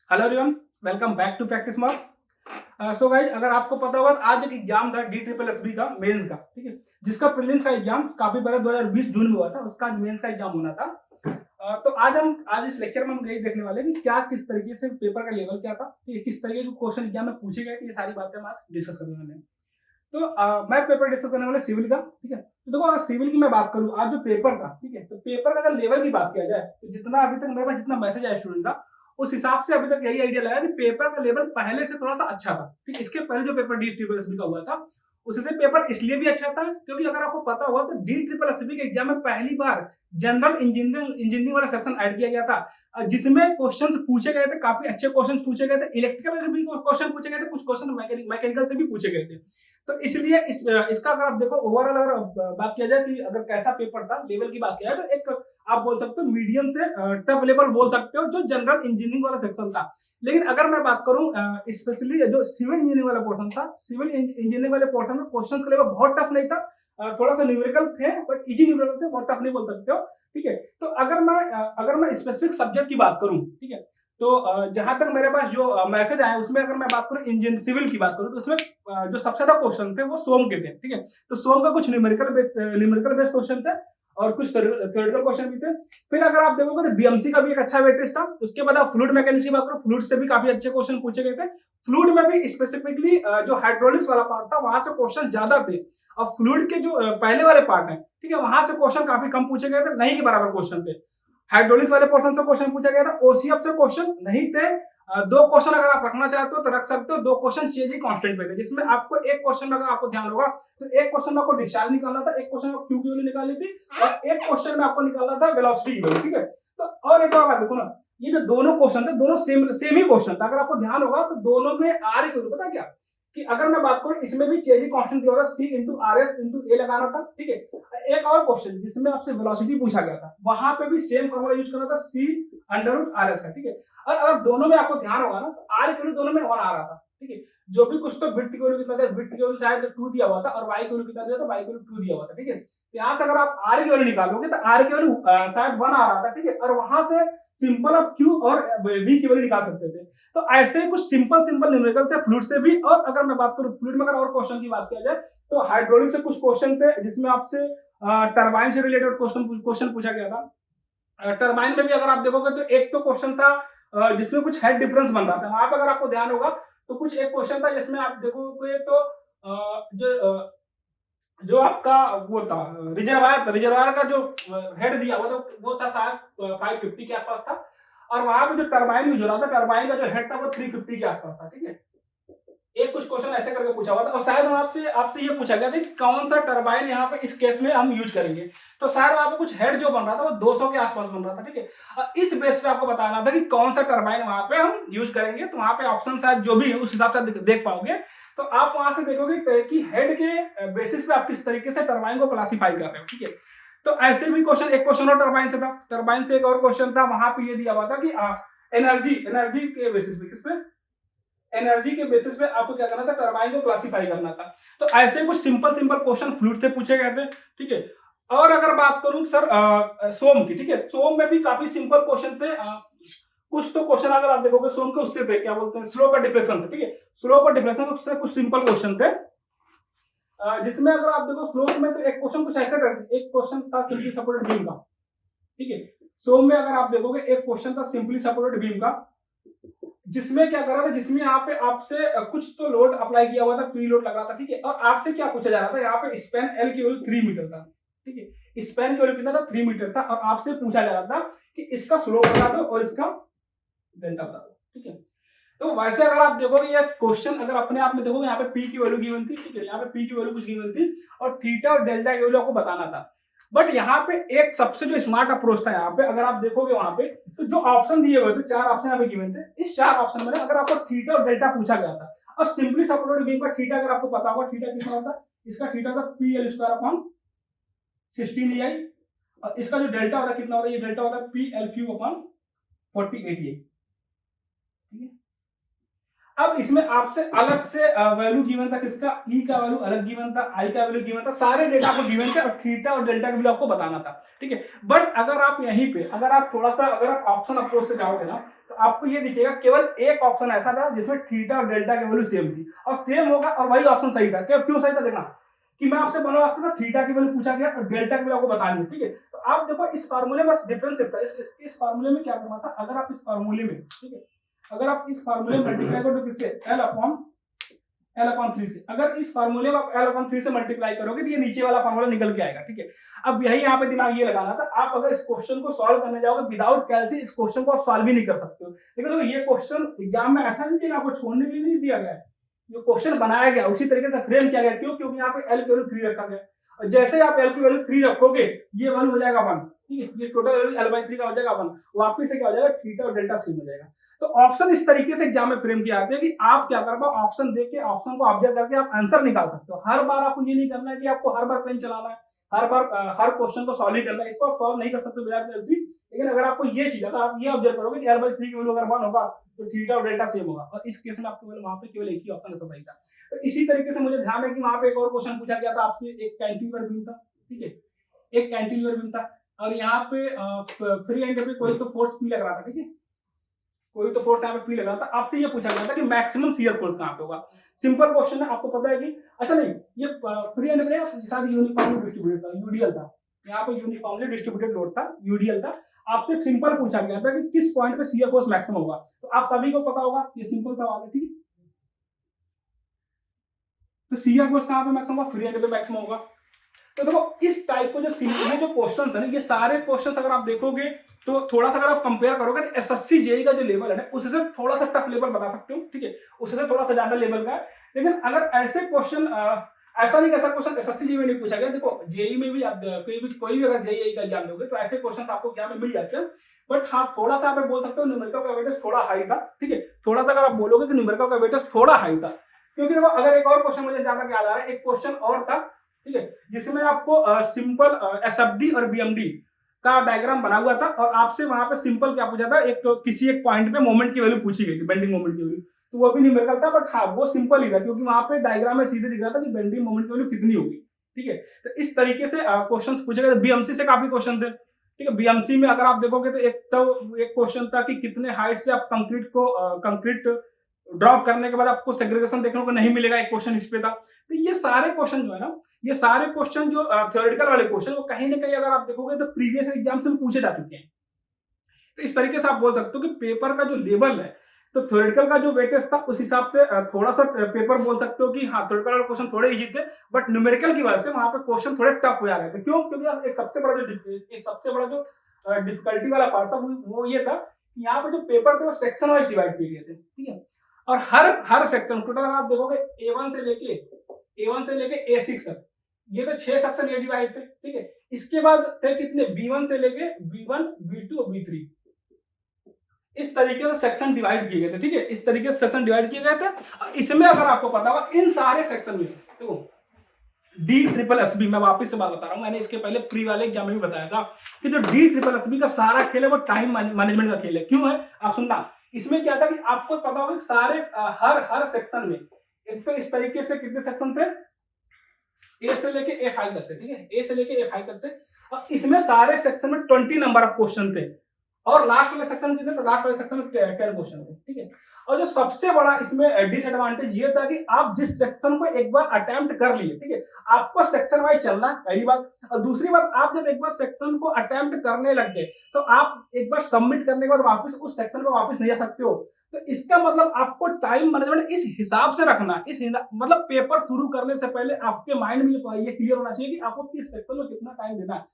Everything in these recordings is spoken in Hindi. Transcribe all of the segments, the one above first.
Hello everyone, welcome back to practice mock. So guys, अगर आपको पता होगा तो आज एक एग्जाम था डी ट्रिपल एस बी का मेंस का, ठीक है, जिसका प्रीलिम्स का एग्जाम काफी पहले 2020 जून में हुआ था। उसका आज मेंस का एग्जाम होना था। तो आज इस लेक्चर में हम यही देखने वाले हैं कि क्या किस तरीके से पेपर का लेवल क्या था, ठीक है, किस तरीके के क्वेश्चन एग्जाम में पूछे गए थे, ये सारी बातें हम आज डिस्कस करने वाले हैं। तो मैं पेपर डिस्कस करने वाला सिविल का, ठीक है। तो देखो, अगर सिविल की मैं बात करूं, आज जो पेपर था, ठीक है, तो पेपर का अगर लेवल की बात किया जाए तो जितना अभी तक मेरे पास जितना मैसेज आया स्टूडेंट का, उस हिसाब से अभी तक यही आइडिया लगा कि पेपर का लेवल पहले से थोड़ा सा अच्छा था। ठीक, इसके पहले जो paper D triple S B का हुआ था, उससे पेपर इसलिए भी अच्छा था क्योंकि अगर आपको पता होगा तो डी ट्रिपल एस बी के एग्जाम में पहली बार जनरल इंजीनियरिंग वाला सेक्शन ऐड किया गया था, जिसमें क्वेश्चंस पूछे गए थे, काफी अच्छे क्वेश्चंस पूछे गए थे। इलेक्ट्रिकल से भी क्वेश्चन पूछे गए थे, कुछ क्वेश्चन मैकेनिकल से भी पूछे गए थे। तो इसलिए इसका अगर आप देखो ओवरऑल अगर बात किया जाए कि अगर कैसा पेपर था, लेवल की बात किया जाए तो एक आप बोल सकते हो मीडियम से टफ लेवल बोल सकते हो, जो जनरल इंजीनियरिंग वाला सेक्शन था। लेकिन अगर मैं बात करूं स्पेशली जो सिविल इंजीनियरिंग वाला पोर्शन था, सिविल इंजीनियरिंग वाले पोर्शन में क्वेश्चंस का लेवल बहुत टफ नहीं था। थोड़ा सा न्यूमेरिकल थे, बट इजी न्यूमेरिकल थे, बहुत टफ नहीं बोल सकते हो। ठीक है, तो अगर मैं स्पेसिफिक सब्जेक्ट की बात करूं, ठीक है, तो जहां तक मेरे पास जो मैसेज आया उसमें अगर मैं बात करूं इंजीनियर सिविल की बात करूं तो उसमें जो सबसे ज्यादा क्वेश्चन थे वो सोम के थे। ठीक है, तो सोम का कुछ न्यूमेरिकल बेस्ड क्वेश्चन थे और कुछ थ्योरेटिकल क्वेश्चन भी थे। फिर अगर आप देखोगे तो बीएमसी का भी एक अच्छा वेटेज था। उसके बाद आप फ्लूइड मैकेनिक्स की बात करो, फ्लूइड से भी काफी अच्छे क्वेश्चन पूछे गए थे। फ्लूइड में भी स्पेसिफिकली जो हाइड्रोलिक्स वाला पार्ट था वहां से क्वेश्चन ज्यादा थे, और फ्लूइड के जो पहले वाले पार्ट है, ठीक है, वहां से क्वेश्चन काफी कम पूछे गए थे, नहीं के बराबर क्वेश्चन थे। हाइड्रोलिक्स वाले पोर्शन से क्वेश्चन पूछा गया था, ओसीएफ से क्वेश्चन नहीं थे। दो क्वेश्चन अगर आप रखना चाहते हो तो रख सकते हो, दो क्वेश्चन सीएजी कांस्टेंट पे थे, जिसमें आपको एक क्वेश्चन में अगर आपको ध्यान होगा तो एक क्वेश्चन में आपको डिस्चार्ज निकालना था, एक क्वेश्चन में क्यू की वैल्यू निकालनी थी, और एक क्वेश्चन में आपको निकालना था वेलोसिटी की वैल्यू। ठीक है, तो और एक और बात देखो ना, ये जो दोनों क्वेश्चन थे दोनों सेम ही क्वेश्चन था। अगर आपको ध्यान होगा तो दोनों में आर की वैल्यू पता क्या, कि अगर मैं बात करूं इसमें भी चेजी कांस्टेंट दिया होगा, सी इंटू आर एस इंटू ए लगाना था। ठीक है, एक और क्वेश्चन जिसमें आपसे वेलोसिटी पूछा गया था, वहां पे भी सेम फॉर्मूला यूज करना था, सी अंडर रूट आर एस का। ठीक है, और अगर दोनों में आपको ध्यान होगा ना तो आर की वैल्यू दोनों में 1 आ रहा था। ठीक है, जो भी कुछ तो विड्थ की वैल्यू कितना था, विड्थ की वैल्यू शायद 2 दिया हुआ था, और वाई की वैल्यू कितना दिया था, वाई की वैल्यू 2 दिया हुआ था। ठीक है, यहाँ से अगर आप आर की वैल्यू निकालोगे तो आर की वैल्यू शायद 1 आ रहा था। ठीक है, और वहां से सिंपल आप क्यू और वी की वैल्यू निकाल सकते थे। तो ऐसे कुछ सिंपल न्यूमेरिकल थे फ्लूइड से भी। और अगर मैं बात करूं फ्लूइड में अगर और क्वेश्चन की बात किया जाए तो हाइड्रोलिक से कुछ क्वेश्चन थे, जिसमें आपसे टरबाइन से रिलेटेड क्वेश्चन पूछा गया था। टरबाइन में भी अगर आप देखोगे तो एक तो क्वेश्चन था जिसमें कुछ हेड डिफरेंस बन रहा था, वहां पर अगर आपको ध्यान होगा तो कुछ एक क्वेश्चन था जिसमें आप देखोगे तो जो आपका वो था रिजर्वायर था, रिजर्वायर का जो हेड दिया हुआ था वो था शायद 550 के आसपास था, और वहां पे जो टरबाइन यूज हो रहा था, टरबाइन का जो हेड था वो 350 के आसपास था। ठीक है, एक कुछ क्वेश्चन ऐसे करके पूछा हुआ था, और शायद आपसे आपसे ये पूछा गया था कि कौन सा टरबाइन यहाँ पे इस केस में हम यूज करेंगे। तो शायद वहां पे कुछ हेड जो बन रहा था वो 200 के आसपास बन रहा था। ठीक है, और इस बेस पे आपको बताना था कि कौन सा टरबाइन वहां पे हम यूज करेंगे। तो वहां पे ऑप्शन शायद जो भी है उस हिसाब से देख पाओगे। तो आप वहां से देखोगे कि हेड के बेसिस पे आप किस तरीके से टरबाइन को क्लासीफाई कर रहे हो। ठीक है, तो ऐसे भी क्वेश्चन, एक क्वेश्चन और टरबाइन से था, टरबाइन से एक और क्वेश्चन था, वहां पे ये दिया हुआ था कि एनर्जी के बेसिस पे, किस पे, एनर्जी के बेसिस पे आपको क्या करना था, टरबाइन को क्लासिफाई करना था। तो ऐसे कुछ सिंपल क्वेश्चन फ्लूइड से पूछे गए थे। ठीक है, और अगर बात करूं सर सोम की, ठीक है, सोम में भी काफी सिंपल क्वेश्चन थे। कुछ तो क्वेश्चन अगर आप देखोगे सोम के उससे थे, क्या बोलते हैं, स्लोप और डिफ्लेक्शन से। ठीक है, स्लोप और डिफ्लेक्शन से कुछ सिंपल क्वेश्चन थे, जिसमें अगर आप देखो स्लोप में तो एक क्वेश्चन कुछ ऐसा कर, एक क्वेश्चन था सिंपली सपोर्टेड बीम का। ठीक है, सोम में अगर आप देखोगे एक क्वेश्चन था सिंपली सपोर्टेड बीम का, जिसमें क्या कर रहा था, जिसमें यहाँ पे आपसे कुछ तो लोड अप्लाई किया हुआ था, पी लोड लगा था। ठीक है, और आपसे क्या पूछा जा रहा था, यहाँ पे स्पैन एल की वैल्यू 3 मीटर था। ठीक है, स्पैन की वैल्यू कितना था, 3 मीटर था, और आपसे पूछा जा रहा था कि इसका स्लोप बता दो और इसका डेल्टा बता दो। ठीक है, तो वैसे अगर आप देखोगे ये क्वेश्चन अगर अपने आप में देखोगे, यहाँ पे पी की वैल्यू गिवन थी। ठीक है, यहाँ पे पी की वैल्यू कुछ गिवन थी, और थीटा और डेल्टा की वैल्यू आपको बताना था। बट यहाँ पे एक सबसे जो स्मार्ट अप्रोच था, यहाँ पे अगर आप देखोगे वहां पे तो जो ऑप्शन दिए हुए थे, 4 ऑप्शन यहाँ पे गिवन थे, इस 4 ऑप्शन में अगर आपको थीटा और डेल्टा पूछा गया था, और सिंपली सपोर्टेड बीम का थीटा अगर आपको पता होगा, थीटा कितना होता है, इसका थीटा था P L square upon 16 EI, और इसका जो डेल्टा होता है कितना होता है, ये डेल्टा होता है P L cube upon 48 EI। ठीक है, अब इसमें आपसे अलग से वैल्यू गिवन था, किसका, ई का वैल्यू अलग गिवन था, आई का वैल्यू गिवन था, सारे डेटा आपको गिवन थे, और थीटा और डेल्टा का वैल्यू आपको बताना था। ठीक है, बट अगर आप यहीं पे अगर आप थोड़ा सा अगर आप ऑप्शन अप्रोच से जाओगे ना, तो तो आपको ये दिखेगा केवल एक ऑप्शन ऐसा था जिसमें थीटा और डेल्टा की वैल्यू सेम थी, और सेम होगा और वही ऑप्शन सही था। क्यों सही था देखना, कि मैं आपसे बोला आपसे थीटा की वैल्यू पूछा गया और डेल्टा की वैल्यू आपको बतानी है, ठीक है। तो आप देखो इस फार्मूले में डिफरेंस कितना है, इस फार्मूले में क्या करना था, अगर आप इस फार्मूले में, ठीक है, अगर आप इस फार्मूले में मल्टीप्लाई करो तो किससे, L अपॉन 3 से, अगर इस फार्मूले में आप L अपॉन 3 से मल्टीप्लाई करोगे तो ये नीचे वाला फार्मूला निकल के आएगा, ठीक है। अब यही यहाँ पे दिमाग ये लगाना था, आप अगर इस क्वेश्चन को सॉल्व करने जाओगे विदाउट कैलसी इस क्वेश्चन को आप सॉल्व भी नहीं कर सकते हो। लेकिन तो ये क्वेश्चन एग्जाम में ऐसा नहीं दिया, आपको छोड़ने के लिए नहीं दिया गया है, ये क्वेश्चन बनाया गया उसी तरीके से फ्रेम किया गया। क्यों, क्योंकि यहाँ पे L की वैल्यू 3 रखा गया, और जैसे आप L की वैल्यू 3 रखोगे ये वैल्यू हो जाएगा 1, ठीक है, ये टोटल वैल्यू L/3 का हो जाएगा 1, वापिस से क्या हो जाएगा, थीटा और डेल्टा सेम हो जाएगा। तो ऑप्शन इस तरीके से एग्जाम में फ्रेम किया जाता है कि आप क्या कर पाओ, ऑप्शन देख के ऑप्शन को ऑब्जर्व करके आप आंसर निकाल सकते हो। हर बार आपको ये नहीं करना है कि आपको हर बार पेन चलाना है, हर बार हर क्वेश्चन को सॉल्व ही करना है, इसको आप सॉल्व नहीं कर सकते बिना कैलसी। लेकिन अगर आपको ये चीज अगर आप ये ऑब्जर्व करोगे कि L/3 की वैल्यू अगर 1 होगा तो थीटा और डेल्टा सेम होगा, और इस केस में आपको वहां पे केवल एक ही ऑप्शन ऐसा सही था। तो इसी तरीके से मुझे ध्यान है कि वहां पे एक और क्वेश्चन पूछा गया था आपसे, एक कैंटिलीवर बीम था, ठीक है, एक कैंटिलीवर बीम था, और यहाँ पे फ्री एंड पे कोई तो फोर्स P लग रहा था, ठीक है, कोई तो फोर्स यहाँ पे P लग रहा था। आपसे ये पूछा गया था कि मैक्सिमम शियर फोर्स कहाँ पे होगा। सिंपल क्वेश्चन है, आपको पता है कि अच्छा नहीं, ये फ्री एंड पे शायद यूनिफॉर्मली डिस्ट्रीब्यूटेड था, यूडीएल था, यहाँ पे यूनिफॉर्मली डिस्ट्रीब्यूटेड लोड था, यूडीएल था। आपसे सिंपल पूछा गया था कि किस पॉइंट पे शियर फोर्स मैक्सिमम होगा, तो आप सभी को पता होगा, ये सिंपल सवाल है, ठीक है। तो शियर फोर्स कहाँ पे मैक्सिमम होगा, फ्री एंड पे मैक्सिमम होगा। तो देखो इस टाइप को जो सिंपल जो क्वेश्चंस है, ये सारे क्वेश्चंस अगर आप देखोगे तो थोड़ा सा अगर आप कंपेयर करोगे तो एसएससी जेईई का जो लेवल है उससे थोड़ा सा टफ लेवल बता सकते हो, ठीक है, उससे थोड़ा सा ज्यादा लेवल का है। लेकिन अगर ऐसे क्वेश्चन ऐसा नहीं, ऐसा क्वेश्चन एसएससी जेईई में नहीं पूछा गया। देखो जेईई में भी आप कोई भी अगर जेईई का एग्जाम दोगे तो ऐसे क्वेश्चन आपको एग्जाम में मिल जाते हैं। बट हाँ, थोड़ा सा आप बोल सकते हो न्यूमेरिकल का वेटेज थोड़ा हाई था, ठीक है, थोड़ा सा अगर आप बोलोगे कि न्यूमेरिकल का वेटेज थोड़ा हाई था। क्योंकि देखो अगर एक और क्वेश्चन मुझे ज्यादा याद आ रहा है, एक क्वेश्चन और था, ठीक है, जिसमें आपको सिंपल एसएफडी और बीएमडी का डायग्राम बना हुआ था, और आपसे वहां पे सिंपल क्या पूछा था, एक तो किसी एक पॉइंट पे मोमेंट की वैल्यू पूछी गई थी, बेंडिंग मोमेंट की वैल्यू, तो वो भी न्यूमेरिकल था। बट हाँ, वो सिंपल ही था क्योंकि वहां पे डायग्राम में सीधे दिख रहा था कि बेंडिंग मोमेंट की वैल्यू कितनी होगी, ठीक है। तो इस तरीके से क्वेश्चन पूछे गए। बीएमसी से काफी क्वेश्चन थे, ठीक है। बीएमसी में अगर आप देखोगे तो एक क्वेश्चन था कि कितने हाइट से आप कंक्रीट ड्रॉप करने के बाद आपको सेग्रीगेशन देखने को नहीं मिलेगा, एक क्वेश्चन इस पे था। तो ये सारे क्वेश्चन जो है ना, ये सारे क्वेश्चन जो थ्योरेटिकल वाले क्वेश्चन, वो कहीं ना कहीं अगर आप देखोगे तो प्रीवियस एग्जाम से पूछे जा चुके हैं। तो इस तरीके से आप बोल सकते हो कि पेपर का जो लेवल है, तो थ्योरेटिकल का जो वेटेज था उस हिसाब से थोड़ा सा पेपर बोल सकते हो कि हाँ थ्योरेटिकल वाले क्वेश्चन थोड़े इजी थे, बट न्यूमेरिकल की वजह से वहां पे क्वेश्चन थोड़े टफ हो जा रहे थे। क्यों, क्योंकि एक सबसे बड़ा जो डिफिकल्टी वाला पार्ट था वो ये था कि यहाँ पे जो पेपर थे वो सेक्शन वाइज डिवाइड किए गए थे, ठीक है। और हर सेक्शन टोटल आप देखोगे A1 से लेके A6 तक, ये तो 6 सेक्शन ये डिवाइड थे, ठीक है। इसके बाद थे कितने, B1 से लेके B1, B2 और B3, इस तरीके से सेक्शन डिवाइड किए गए थे, ठीक है। इस तरीके से सेक्शन डिवाइड किए गए थे। इसमें अगर आपको पता होगा इन सारे सेक्शन में देखो DSSB, मैं वापस से बात बता रहा हूं, मैंने इसके पहले प्री वाले एग्जाम में भी बताया था कि जो DSSB का सारा खेल है वो टाइम मैनेजमेंट का खेल है। क्यों है, आप सुनना। इसमें क्या था कि आपको पता होगा सारे हर सेक्शन में एक तो इस तरीके से कितने सेक्शन थे, A से लेके A5 तक थे, ठीक है, A से लेके A5 तक थे। और इसमें सारे सेक्शन में 20 नंबर ऑफ क्वेश्चन थे, और लास्ट वाले सेक्शन कितने, तो लास्ट वाले सेक्शन में 10 क्वेश्चन थे, ठीक है। और जो सबसे बड़ा इसमें डिसएडवांटेज ये था कि आप जिस सेक्शन को एक बार अटेम्प्ट कर लिए, ठीक है, आपको सेक्शन वाइज चलना है, पहली बात। और दूसरी बात, आप जब एक बार सेक्शन को अटेम्प्ट करने लग गए तो आप एक बार सबमिट करने के बाद वापस उस सेक्शन पे वापस नहीं जा सकते हो। तो इसका मतलब आपको टाइम मैनेजमेंट इस हिसाब से रखना, मतलब पेपर शुरू करने से पहले आपके माइंड में ये क्लियर होना चाहिए कि आपको किस सेक्शन में कितना टाइम देना है।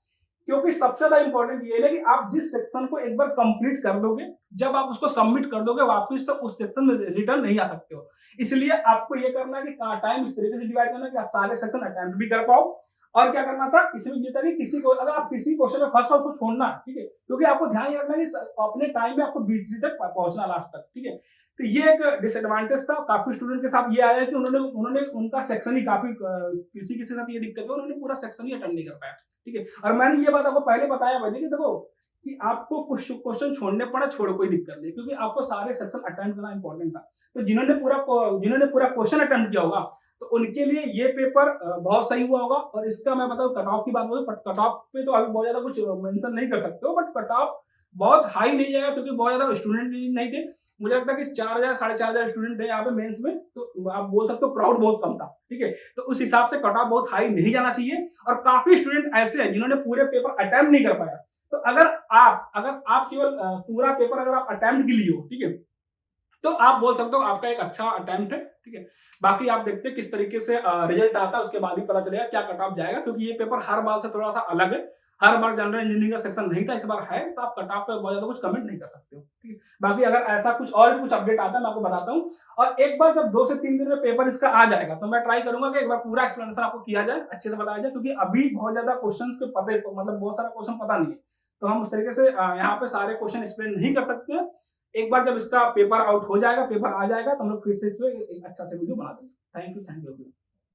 क्योंकि सबसे ज्यादा इंपॉर्टेंट ये है कि आप जिस सेक्शन को एक बार कंप्लीट कर दोगे, जब आप उसको सबमिट कर दोगे वापस से उस सेक्शन में रिटर्न नहीं आ सकते हो। इसलिए आपको ये करना है कि टाइम इस तरीके से डिवाइड करना कि आप सारे सेक्शन अटेम्प्ट भी कर पाओ। और क्या करना था इसमें ये था कि किसी को अगर आप किसी क्वेश्चन में फंस उसको छोड़ना, ठीक है, क्योंकि आपको ध्यान रखना है कि अपने टाइम में आपको B3 तक पहुंचना, लास्ट तक, ठीक है। तो ये एक डिसएडवांटेज था। काफी स्टूडेंट के साथ ये आया कि उन्होंने उनका सेक्शन ही काफी किसी के साथ ये दिक्कत है, उन्होंने पूरा सेक्शन ही अटेंड नहीं कर पाया, ठीक है। और मैंने ये बात आपको पहले बताया भाई कि देखो कि आपको कुछ क्वेश्चन छोड़ने पड़ा, छोड़ो कोई दिक्कत नहीं, क्योंकि आपको सारे सेक्शन अटेंड करना इंपॉर्टेंट था। तो जिन्होंने पूरा क्वेश्चन अटेम्प्ट किया होगा तो उनके लिए ये पेपर बहुत सही हुआ होगा। और इसका मैं बताऊं, कट ऑफ की बात करूं, कट ऑफ पे तो अभी बहुत ज्यादा कुछ मेंशन नहीं कर सकते हो, बट कट ऑफ बहुत हाई नहीं जाएगा क्योंकि बहुत ज्यादा स्टूडेंट नहीं थे। मुझे लगता है कि 4000 4,500 स्टूडेंट थे यहाँ पे मेंस में, तो आप बोल सकते हो क्राउड बहुत कम था, ठीक है। तो उस हिसाब से कट ऑफ बहुत हाई नहीं जाना चाहिए। और काफी स्टूडेंट ऐसे हैं जिन्होंने पूरे पेपर अटेम्प्ट नहीं कर पाया। तो अगर आप केवल पूरा पेपर अगर आप अटेम्प्ट के लिए हो, ठीक है, तो आप बोल सकते हो आपका एक अच्छा अटेम्प्ट है, ठीक है। बाकी आप देखते हैं किस तरीके से रिजल्ट आता है, उसके बाद ही पता चलेगा क्या कट ऑफ जाएगा, क्योंकि ये पेपर हर बार से थोड़ा सा अलग है। हर बार जनरल इंजीनियरिंग का सेक्शन नहीं था, इस बार है, तो आप कट ऑफ पे बहुत ज्यादा कुछ कमेंट नहीं कर सकते हो, ठीक है। बाकी अगर ऐसा कुछ और भी कुछ अपडेट आता है, मैं आपको बताता हूँ। और एक बार जब 2 से 3 दिन में पेपर इसका आ जाएगा, तो मैं ट्राई करूंगा कि एक बार पूरा एक्सप्लेनेशन आपको किया जाए, अच्छे से बताया जाए, क्योंकि अभी बहुत ज्यादा क्वेश्चन के पते, मतलब बहुत सारा क्वेश्चन पता नहीं है, तो हम उस तरीके से यहाँ पे सारे क्वेश्चन एक्सप्लेन नहीं कर सकते हैं। एक बार जब इसका पेपर आउट हो जाएगा, पेपर आ जाएगा, तो हम लोग फिर से इस पे एक अच्छा से वीडियो बना देंगे। Thank you.